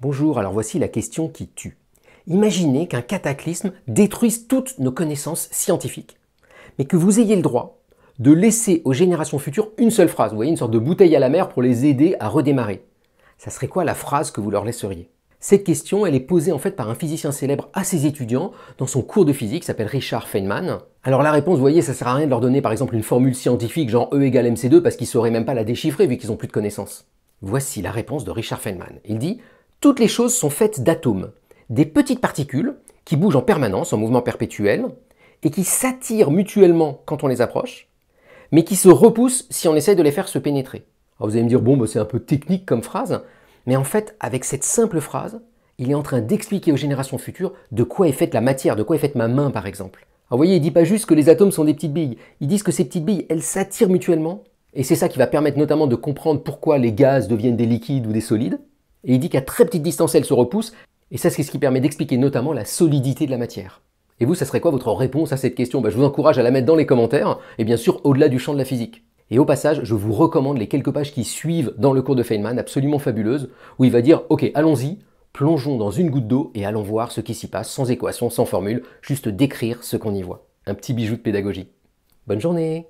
Bonjour, alors voici la question qui tue. Imaginez qu'un cataclysme détruise toutes nos connaissances scientifiques, mais que vous ayez le droit de laisser aux générations futures une seule phrase, vous voyez, une sorte de bouteille à la mer pour les aider à redémarrer. Ça serait quoi la phrase que vous leur laisseriez? Cette question, elle est posée en fait par un physicien célèbre à ses étudiants dans son cours de physique qui s'appelle Richard Feynman. Alors la réponse, vous voyez, ça sert à rien de leur donner par exemple une formule scientifique genre E égale mc2 parce qu'ils sauraient même pas la déchiffrer vu qu'ils n'ont plus de connaissances. Voici la réponse de Richard Feynman. Il dit: toutes les choses sont faites d'atomes, des petites particules qui bougent en permanence, en mouvement perpétuel, et qui s'attirent mutuellement quand on les approche, mais qui se repoussent si on essaye de les faire se pénétrer. Alors vous allez me dire, bon, c'est un peu technique comme phrase, mais en fait, avec cette simple phrase, il est en train d'expliquer aux générations futures de quoi est faite la matière, de quoi est faite ma main par exemple. Alors vous voyez, il ne dit pas juste que les atomes sont des petites billes, ils disent que ces petites billes, elles s'attirent mutuellement, et c'est ça qui va permettre notamment de comprendre pourquoi les gaz deviennent des liquides ou des solides. Et il dit qu'à très petite distance, elles se repoussent, et ça c'est ce qui permet d'expliquer notamment la solidité de la matière. Et vous, ça serait quoi votre réponse à cette question? Je vous encourage à la mettre dans les commentaires, et bien sûr au-delà du champ de la physique. Et au passage, je vous recommande les quelques pages qui suivent dans le cours de Feynman, absolument fabuleuses, où il va dire « Ok, allons-y, plongeons dans une goutte d'eau et allons voir ce qui s'y passe, sans équation, sans formule, juste décrire ce qu'on y voit. » Un petit bijou de pédagogie. Bonne journée!